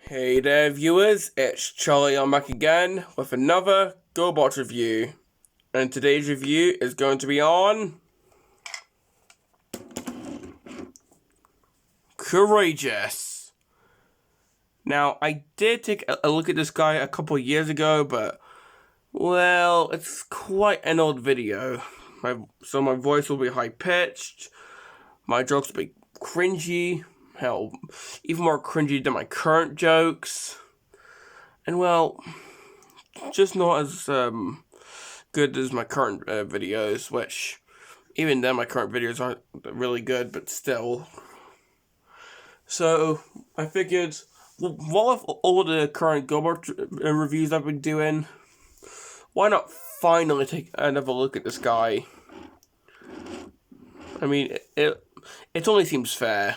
Hey there viewers, it's Charlie. I'm back again with another GoBots review. And today's review is going to be on Courageous. Now, I did take a look at this guy a couple years ago, but, well, it's quite an old video. So my voice will be high-pitched, my jokes will be cringy, hell, even more cringy than my current jokes. And, well, just not as good as my current videos, which, even then, my current videos aren't really good, but still. So, I figured, what with all the current GoBots reviews I've been doing, why not finally take another look at this guy? I mean, it only seems fair.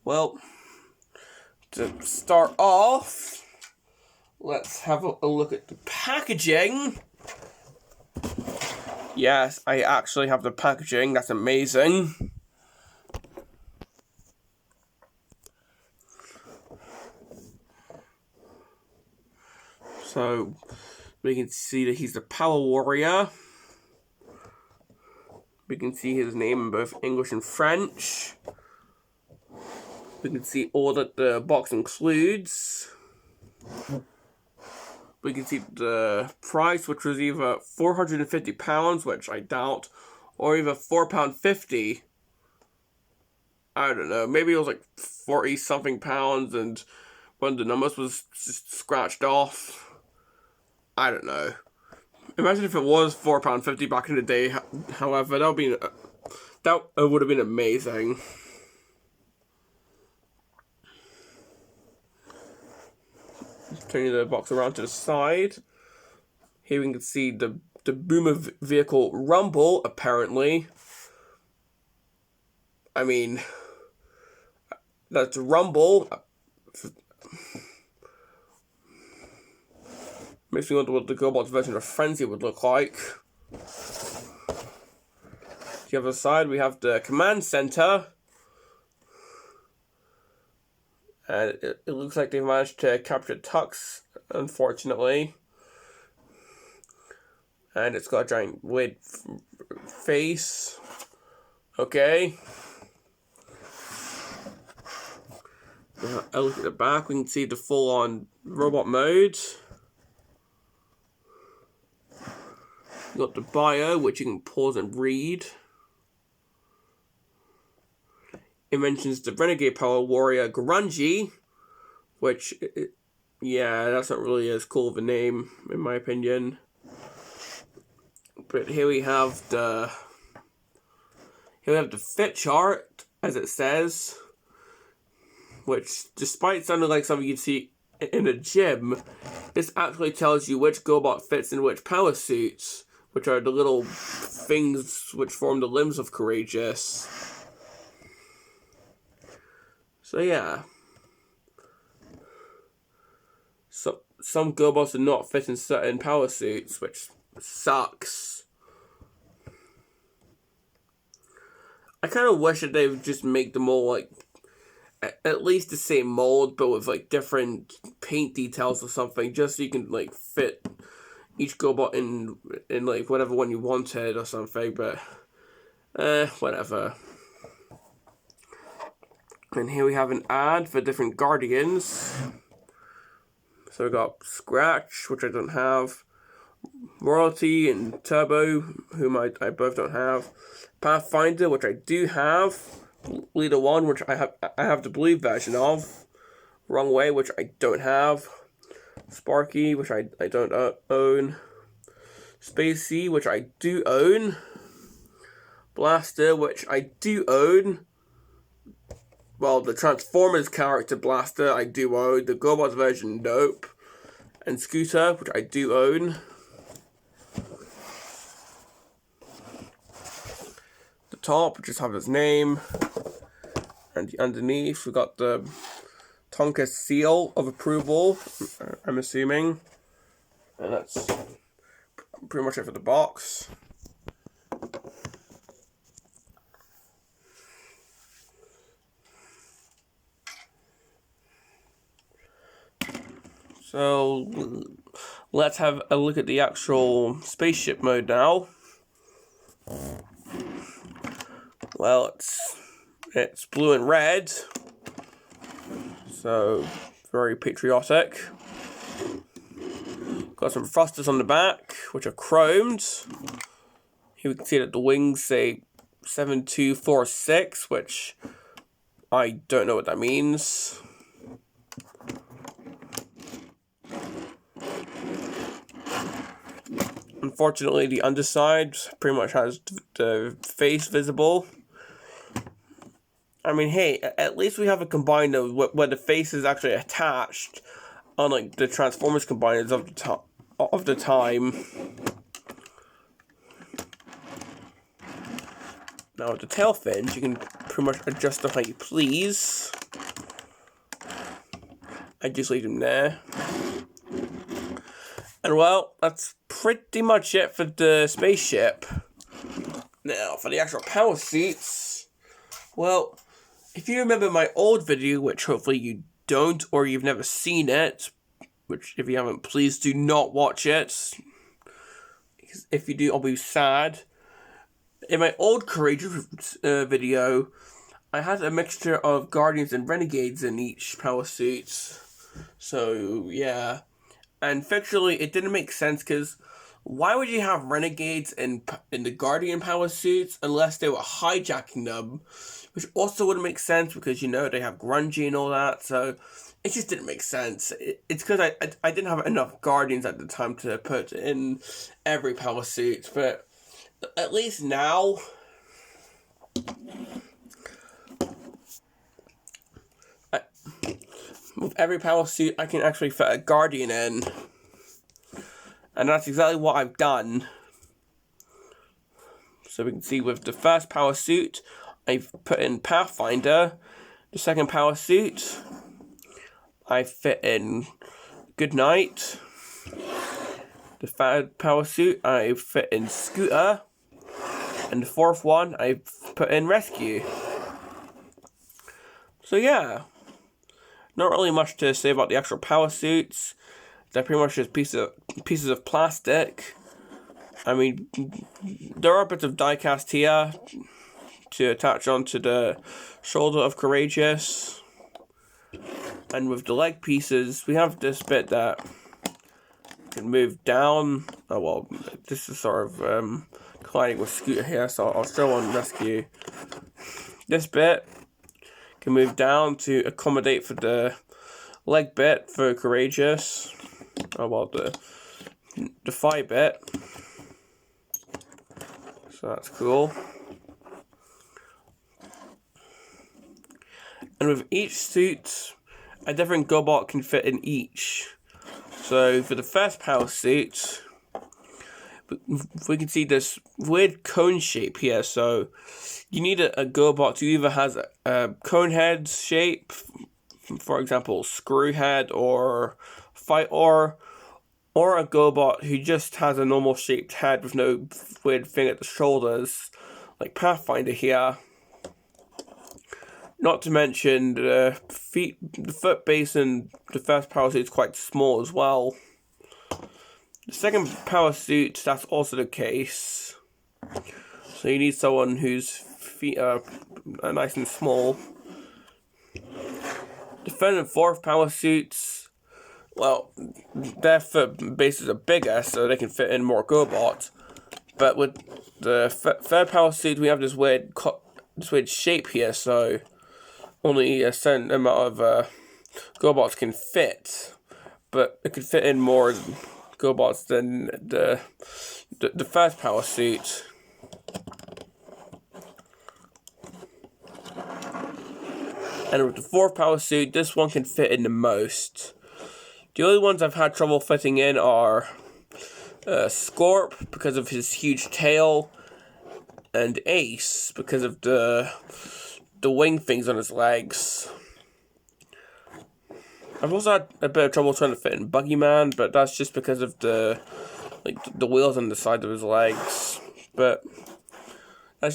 Well, to start off, let's have a look at the packaging. Yes, I actually have the packaging. That's amazing. So, we can see that he's the Power Warrior. We can see his name in both English and French. We can see all that the box includes. We can see the price, which was either £450, which I doubt, or either £4.50. I don't know, maybe it was like 40-something pounds, and one of the numbers was just scratched off. I don't know. Imagine if it was £4.50 back in the day. However, that would have been amazing. Turning the box around to the side. Here we can see the boomer vehicle rumble, apparently. I mean, that's rumble. Makes me wonder what the GoBots version of Frenzy would look like. The other side, we have the command center. And it looks like they managed to capture Tux, unfortunately. And it's got a giant weird face. Okay. I look at the back, we can see the full-on robot mode. You got the bio, which you can pause and read. It mentions the Renegade Power Warrior Grungy, which, yeah, that's not really as cool of a name, in my opinion. But here we have the fit chart, as it says, which, despite sounding like something you'd see in a gym, this actually tells you which GoBot fits in which power suits, which are the little things which form the limbs of Courageous. So yeah, so some GoBots do not fit in certain power suits, which sucks. I kind of wish that they would just make them all like at least the same mold, but with like different paint details or something, just so you can like fit each GoBot in like whatever one you wanted or something. But whatever. And here we have an ad for different Guardians. So we got Scratch, which I don't have. Royalty and Turbo, whom I both don't have. Pathfinder, which I do have. Leader 1, which I have the blue version of. Wrong Way, which I don't have. Sparky, which I don't own. Spacey, which I do own. Blaster, which I do own. Well, the Transformers character Blaster, I do own. The GoBots version, nope. And Scooter, which I do own. The top, just have his name. And underneath, we got the Tonka seal of approval, I'm assuming. And that's pretty much it for the box. So let's have a look at the actual spaceship mode now. Well, it's blue and red, so very patriotic. Got some thrusters on the back, which are chromed. Here we can see that the wings say 7246, which I don't know what that means. Unfortunately, the underside pretty much has the face visible. I mean, hey, at least we have a combiner where the face is actually attached, unlike the Transformers combiners of the time. Now with the tail fins, you can pretty much adjust them how you please. I just leave them there. And well, that's pretty much it for the spaceship. Now, for the actual power suits, well, if you remember my old video, which hopefully you don't, or you've never seen it, which if you haven't, please do not watch it, because if you do, I'll be sad. In my old Courageous video, I had a mixture of Guardians and Renegades in each power suit. So, yeah. And fictionally, it didn't make sense, because why would you have Renegades in the Guardian power suits unless they were hijacking them? Which also wouldn't make sense, because, you know, they have grungy and all that, so it just didn't make sense. It's because I didn't have enough Guardians at the time to put in every power suit, but at least now, with every power suit, I can actually fit a Guardian in. And that's exactly what I've done. So we can see with the first power suit, I've put in Pathfinder. The second power suit, I fit in Goodnight. The third power suit, I fit in Scooter. And the fourth one, I put in Rescue. So yeah. Not really much to say about the actual power suits. They're pretty much just pieces of plastic. I mean, there are bits of die-cast here to attach onto the shoulder of Courageous. And with the leg pieces, we have this bit that can move down. Oh well, this is sort of colliding with Scooter here, so I'll show on Rescue. This bit can move down to accommodate for the leg bit for Courageous. Oh well, the thigh bit. So that's cool. And with each suit, a different GoBot can fit in each. So for the first power suit, we can see this weird cone shape here. So you need a GoBot who either has a cone head shape, for example, Screwhead or Fight or a GoBot who just has a normal shaped head with no weird thing at the shoulders, like Pathfinder here. Not to mention the foot base in the first power suit is quite small as well. The second power suit, that's also the case. So you need someone whose feet are nice and small. The third and fourth power suits, well, their foot bases are bigger, so they can fit in more GoBots. But with the third power suit, we have this weird shape here, so only a certain amount of GoBots can fit. But it could fit in more GoBots than the first power suit. And with the fourth power suit, this one can fit in the most. The only ones I've had trouble fitting in are Scorp, because of his huge tail, and Ace, because of the wing things on his legs. I've also had a bit of trouble trying to fit in Buggyman, but that's just because of the wheels on the side of his legs. But I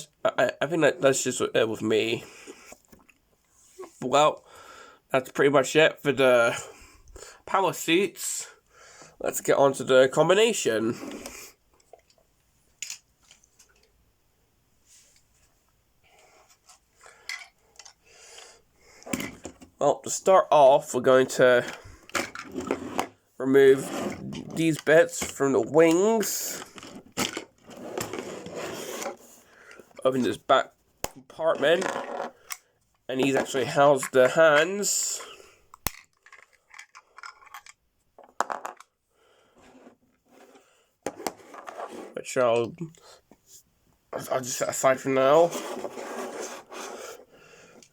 think that's just it with me. Well, that's pretty much it for the power suits, let's get on to the combination. Well, to start off, we're going to remove these bits from the wings. Open this back compartment, and these actually house the hands. Which I'll just set aside for now.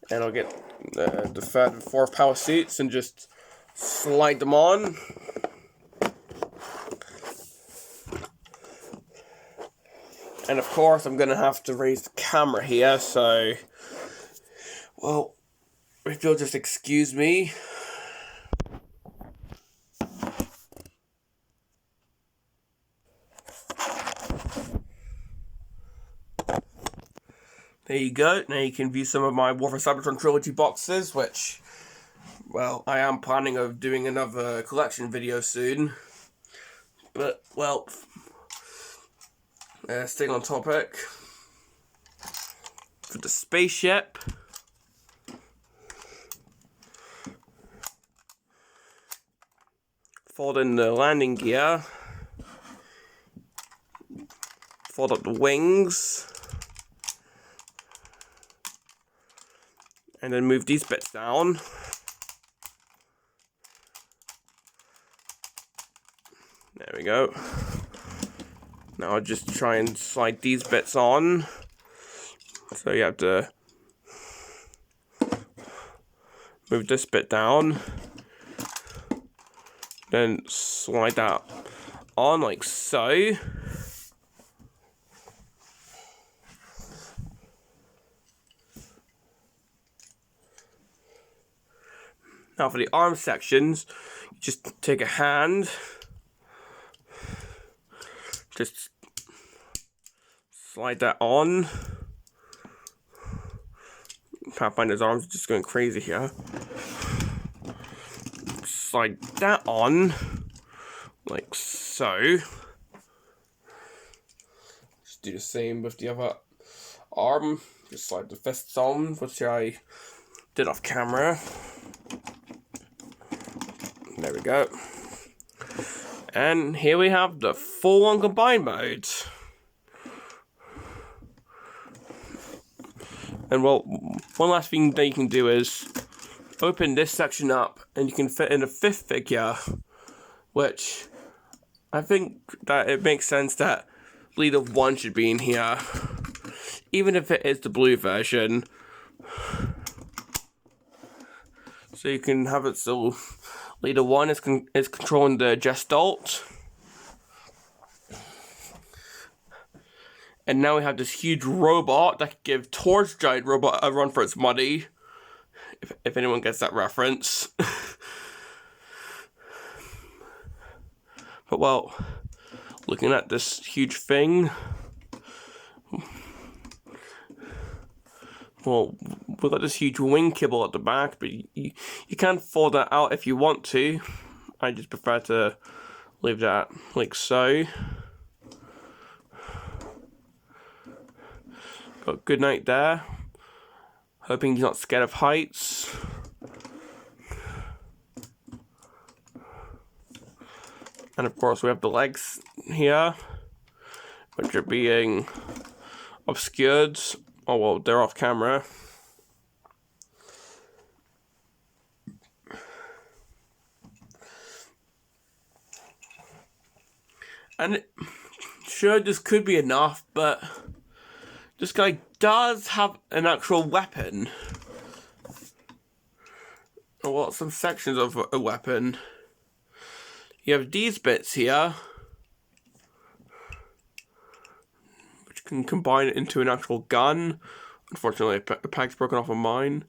And I'll get the third and fourth power suits and just slide them on. And of course I'm gonna have to raise the camera here, so well, if you'll just excuse me. There you go. Now you can view some of my War for Cybertron Trilogy boxes, which, well, I am planning of doing another collection video soon. But, well, staying on topic, for the spaceship, fold in the landing gear, fold up the wings, and then move these bits down. There we go. Now I'll just try and slide these bits on. So you have to move this bit down. Then slide that on like so. Now for the arm sections, you just take a hand, just slide that on. Pathfinder's arms are just going crazy here. Slide that on, like so. Just do the same with the other arm. Just slide the fists on, which I did off camera. There we go. And here we have the full-on combined mode. And well, one last thing that you can do is open this section up and you can fit in a fifth figure, which I think that it makes sense that Leader 1 should be in here, even if it is the blue version. So you can have it so Leader 1 is controlling the Gestalt. And now we have this huge robot that can give Tor's giant robot a run for its money. If anyone gets that reference. But well, looking at this huge thing, well, we've got this huge wing kibble at the back, but you can fold that out if you want to. I just prefer to leave that like so. Got good night there. Hoping he's not scared of heights. And of course we have the legs here, which are being obscured. Oh well, they're off camera. And sure, this could be enough, but this guy does have an actual weapon. Well, some sections of a weapon. You have these bits here, which can combine it into an actual gun. Unfortunately, the peg's broken off of mine.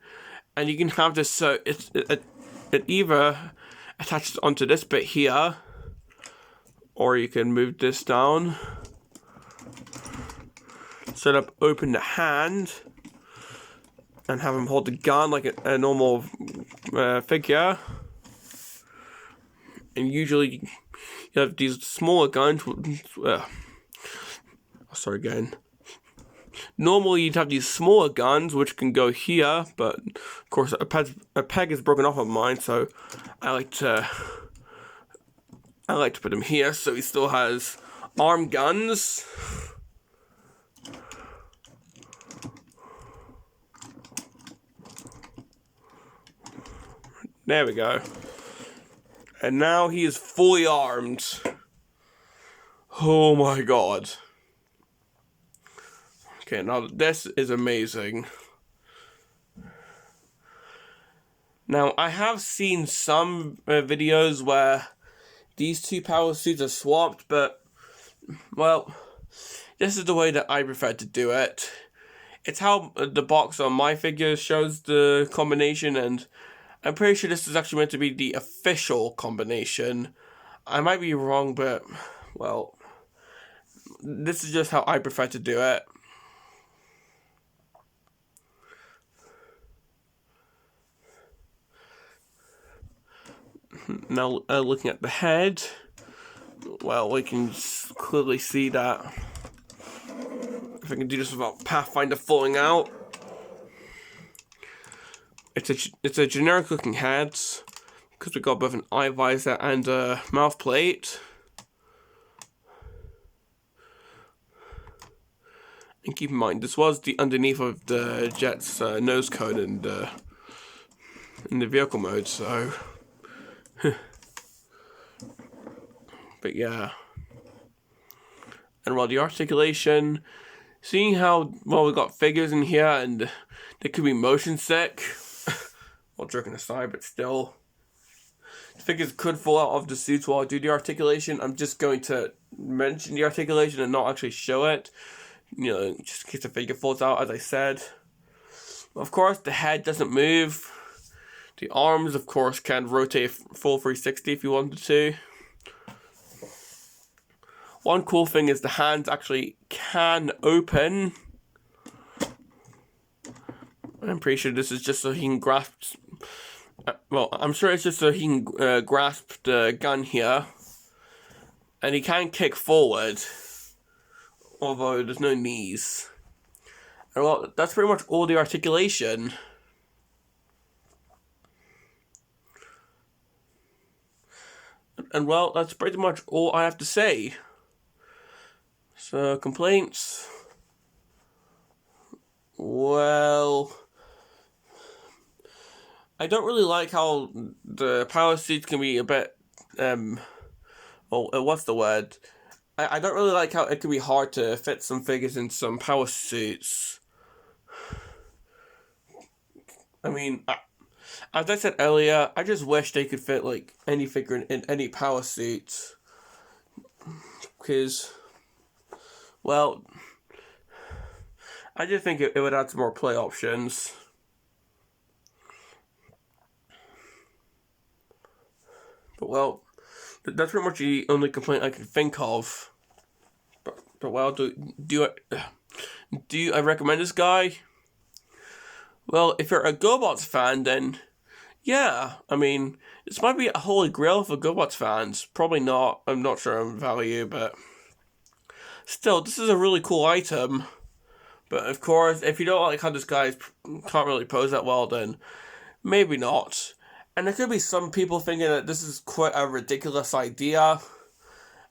And you can have this, so it either attaches onto this bit here, or you can move this down. Set up, open the hand, and have him hold the gun like a normal figure. and usually you have these smaller guns. Sorry again. Normally you'd have these smaller guns which can go here, but of course a peg is broken off of mine, so I like to put him here so he still has arm guns. There we go. And now he is fully armed. Oh my god. Okay, now this is amazing. Now, I have seen some videos where these two power suits are swapped, but, well, this is the way that I prefer to do it. It's how the box on my figure shows the combination, and I'm pretty sure this is actually meant to be the official combination. I might be wrong, but, well, this is just how I prefer to do it. Now, looking at the head, well, we can clearly see that. If I can do this without Pathfinder falling out. It's a generic looking head, because we got both an eye visor and a mouth plate. And keep in mind, this was the underneath of the jet's nose cone in the vehicle mode, so. But yeah. And well, the articulation, seeing how, well, we got figures in here and they could be motion sick. Well, joking aside, but still. Figures could fall out of the suits while I do the articulation. I'm just going to mention the articulation and not actually show it. You know, just in case the figure falls out, as I said. Of course, the head doesn't move. The arms, of course, can rotate full 360 if you wanted to. One cool thing is the hands actually can open. I'm pretty sure this is just so he can grasp. Well, I'm sure it's just so he can grasp the gun here. And he can kick forward. Although there's no knees. And well, that's pretty much all the articulation. And well, that's pretty much all I have to say. So, complaints? Well, I don't really like how the power suits can be a bit, what's the word? I don't really like how it can be hard to fit some figures in some power suits. I mean, as I said earlier, I just wish they could fit, like, any figure in any power suit. Because, well, I just think it would add some more play options. But, well, that's pretty much the only complaint I can think of. But well, do I recommend this guy? Well, if you're a GoBots fan, then yeah, I mean, this might be a holy grail for GoBots fans. Probably not. I'm not sure on value, but still, this is a really cool item. But of course, if you don't like how this guy can't really pose that well, then maybe not. And there could be some people thinking that this is quite a ridiculous idea,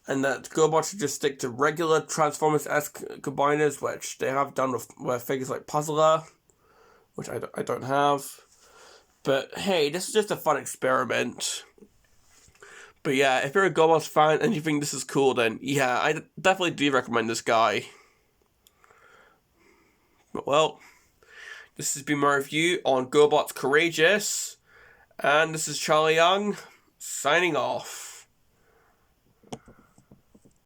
and that GoBots should just stick to regular Transformers-esque combiners, which they have done with figures like Puzzler, which I don't have. But hey, this is just a fun experiment. But yeah, if you're a GoBots fan and you think this is cool, then yeah, I definitely do recommend this guy. But well, this has been my review on GoBots Courageous. And this is Charlie Young, signing off.